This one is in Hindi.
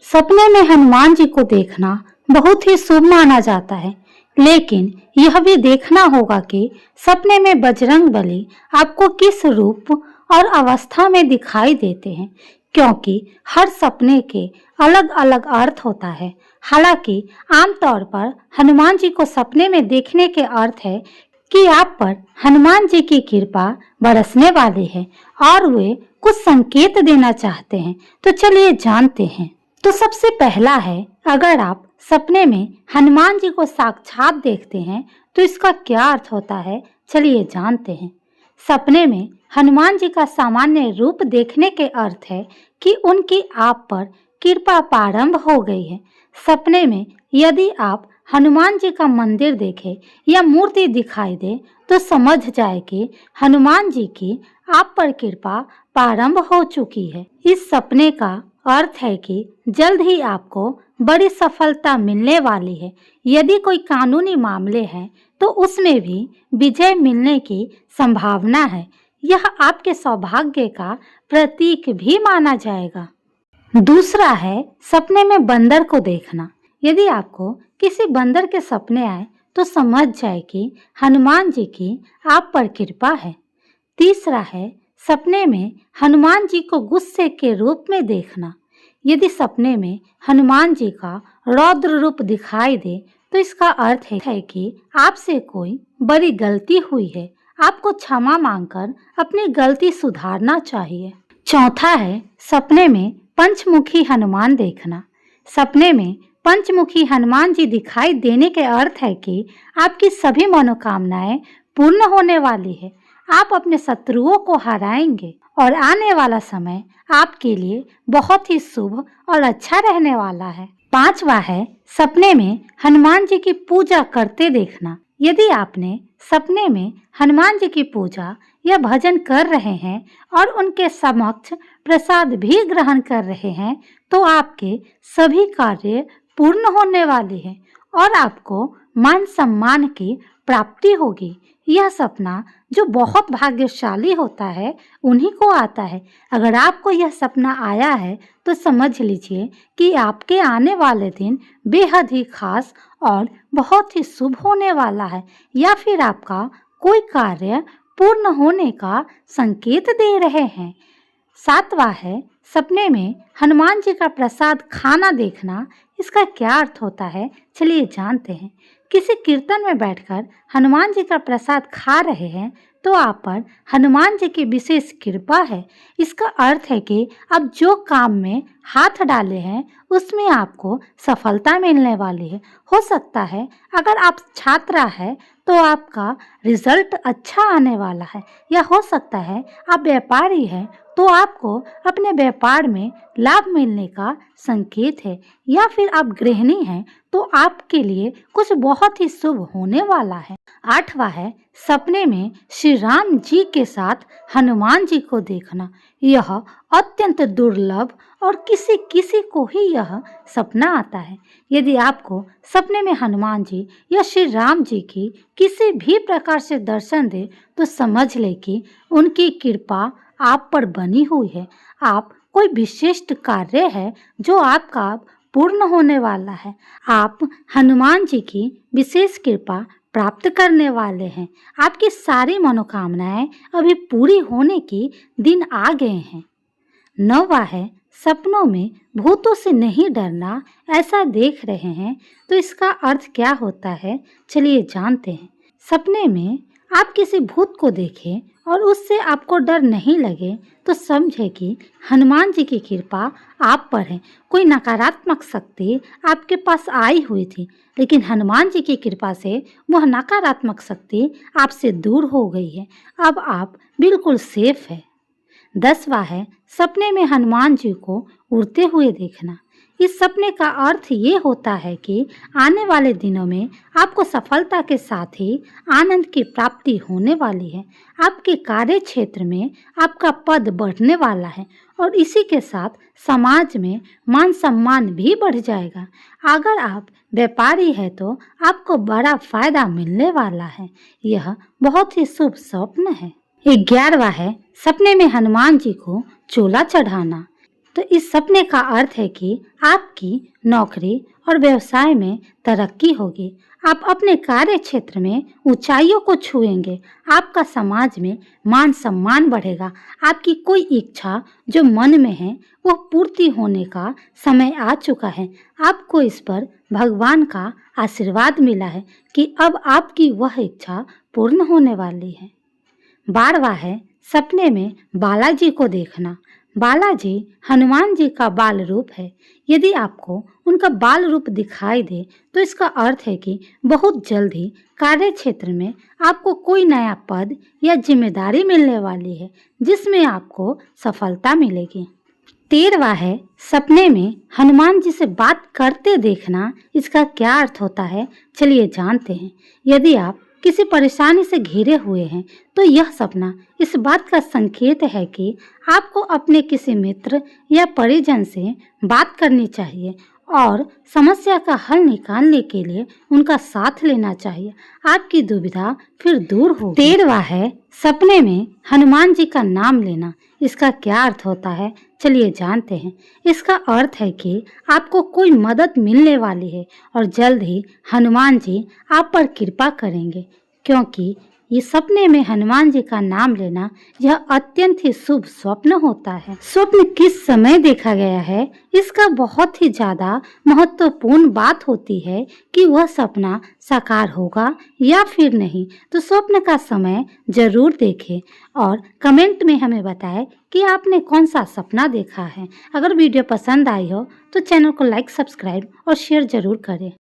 सपने में हनुमान जी को देखना बहुत ही शुभ माना जाता है, लेकिन यह भी देखना होगा कि सपने में बजरंग बली आपको किस रूप और अवस्था में दिखाई देते हैं, क्योंकि हर सपने के अलग अलग अर्थ होता है। हालांकि आमतौर पर हनुमान जी को सपने में देखने के अर्थ है कि आप पर हनुमान जी की कृपा बरसने वाली है और वे कुछ संकेत देना चाहते हैं। तो चलिए जानते हैं। तो सबसे पहला है, अगर आप सपने में हनुमान जी को साक्षात देखते हैं तो इसका क्या अर्थ होता है, चलिए जानते हैं। सपने में हनुमान जी का सामान्य रूप देखने के अर्थ है कि उनकी आप पर कृपा प्रारंभ हो गई है। सपने में यदि आप हनुमान जी का मंदिर देखें या मूर्ति दिखाई दे तो समझ जाए कि हनुमान जी की आप पर कृपा प्रारंभ हो चुकी है। इस सपने का अर्थ है कि जल्द ही आपको बड़ी सफलता मिलने वाली है। यदि कोई कानूनी मामले हैं तो उसमें भी विजय मिलने की संभावना है। यह आपके सौभाग्य का प्रतीक भी माना जाएगा। दूसरा है, सपने में बंदर को देखना। यदि आपको किसी बंदर के सपने आए तो समझ जाए कि हनुमान जी की आप पर कृपा है। तीसरा है, सपने में हनुमान जी को गुस्से के रूप में देखना। यदि सपने में हनुमान जी का रौद्र रूप दिखाई दे तो इसका अर्थ है कि आपसे कोई बड़ी गलती हुई है। आपको क्षमा मांगकर अपनी गलती सुधारना चाहिए। चौथा है, सपने में पंचमुखी हनुमान देखना। सपने में पंचमुखी हनुमान जी दिखाई देने के अर्थ है कि आपकी सभी मनोकामनाएं पूर्ण होने वाली है। आप अपने शत्रुओं को हराएंगे और आने वाला समय आपके लिए बहुत ही शुभ और अच्छा रहने वाला है। पांचवा है, सपने में हनुमान जी की पूजा करते देखना। यदि आपने सपने में हनुमान जी की पूजा या भजन कर रहे हैं और उनके समक्ष प्रसाद भी ग्रहण कर रहे हैं तो आपके सभी कार्य पूर्ण होने वाले हैं और आपको मान सम्मान की प्राप्ति होगी। यह सपना जो बहुत भाग्यशाली होता है उन्हीं को आता है। अगर आपको यह सपना आया है तो समझ लीजिए कि आपके आने वाले दिन बेहद ही खास और बहुत ही शुभ होने वाला है, या फिर आपका कोई कार्य पूर्ण होने का संकेत दे रहे हैं। सातवां है, सपने में हनुमान जी का प्रसाद खाना देखना। इसका क्या अर्थ होता है, चलिए जानते हैं। किसी कीर्तन में बैठकर हनुमान जी का प्रसाद खा रहे हैं तो आप पर हनुमान जी की विशेष कृपा है। इसका अर्थ है कि आप जो काम में हाथ डाले हैं उसमें आपको सफलता मिलने वाली है। हो सकता है अगर आप छात्रा है तो आपका रिजल्ट अच्छा आने वाला है, या हो सकता है आप व्यापारी हैं तो आपको अपने व्यापार में लाभ मिलने का संकेत है, या फिर आप गृहिणी हैं तो आपके लिए कुछ बहुत ही शुभ होने वाला है। आठवां है, सपने में श्री राम जी के साथ हनुमान जी को देखना। यह अत्यंत दुर्लभ और किसी किसी को ही यह सपना आता है। यदि आपको सपने में हनुमान जी या श्री राम जी की किसी भी प्रकार से दर्शन दे तो समझ ले कि उनकी कृपा आप पर बनी हुई है। आप कोई विशिष्ट कार्य है जो आपका पूर्ण होने वाला है। आप हनुमान जी की विशेष कृपा प्राप्त करने वाले हैं। आपकी सारी मनोकामनाएं अभी पूरी होने की दिन आ गए हैं। नौवां है, सपनों में भूतों से नहीं डरना। ऐसा देख रहे हैं तो इसका अर्थ क्या होता है, चलिए जानते हैं। सपने में आप किसी भूत को देखें और उससे आपको डर नहीं लगे तो समझे कि हनुमान जी की कृपा आप पर है। कोई नकारात्मक शक्ति आपके पास आई हुई थी, लेकिन हनुमान जी की कृपा से वह नकारात्मक शक्ति आपसे दूर हो गई है। अब आप बिल्कुल सेफ है। 10वां है, सपने में हनुमान जी को उड़ते हुए देखना। इस सपने का अर्थ ये होता है कि आने वाले दिनों में आपको सफलता के साथ ही आनंद की प्राप्ति होने वाली है। आपके कार्य क्षेत्र में आपका पद बढ़ने वाला है और इसी के साथ समाज में मान सम्मान भी बढ़ जाएगा। अगर आप व्यापारी है तो आपको बड़ा फायदा मिलने वाला है। यह बहुत ही शुभ स्वप्न है। 11वां है, सपने में हनुमान जी को चोला चढ़ाना। तो इस सपने का अर्थ है कि आपकी नौकरी और व्यवसाय में तरक्की होगी। आप अपने कार्य क्षेत्र में ऊंचाइयों को छुएंगे। आपका समाज में मान सम्मान बढ़ेगा। आपकी कोई इच्छा जो मन में है वह पूर्ति होने का समय आ चुका है। आपको इस पर भगवान का आशीर्वाद मिला है कि अब आपकी वह इच्छा पूर्ण होने वाली है। 12वां है सपने में बालाजी को देखना। बालाजी हनुमान जी का बाल रूप है। यदि आपको उनका बाल रूप दिखाई दे तो इसका अर्थ है कि बहुत जल्द ही कार्य क्षेत्र में आपको कोई नया पद या जिम्मेदारी मिलने वाली है जिसमें आपको सफलता मिलेगी। 13वां है सपने में हनुमान जी से बात करते देखना। इसका क्या अर्थ होता है, चलिए जानते हैं। यदि आप किसी परेशानी से घिरे हुए हैं तो यह सपना इस बात का संकेत है कि आपको अपने किसी मित्र या परिजन से बात करनी चाहिए और समस्या का हल निकालने के लिए उनका साथ लेना चाहिए। आपकी दुविधा फिर दूर होगी। 13वां है सपने में हनुमान जी का नाम लेना। इसका क्या अर्थ होता है, चलिए जानते हैं। इसका अर्थ है कि आपको कोई मदद मिलने वाली है और जल्द ही हनुमान जी आप पर कृपा करेंगे, क्योंकि ये सपने में हनुमान जी का नाम लेना यह अत्यंत ही शुभ स्वप्न होता है। स्वप्न किस समय देखा गया है, इसका बहुत ही ज्यादा महत्वपूर्ण बात होती है कि वह सपना साकार होगा या फिर नहीं। तो स्वप्न का समय जरूर देखें और कमेंट में हमें बताएं कि आपने कौन सा सपना देखा है। अगर वीडियो पसंद आई हो तो चैनल को लाइक, सब्सक्राइब और शेयर जरूर करें।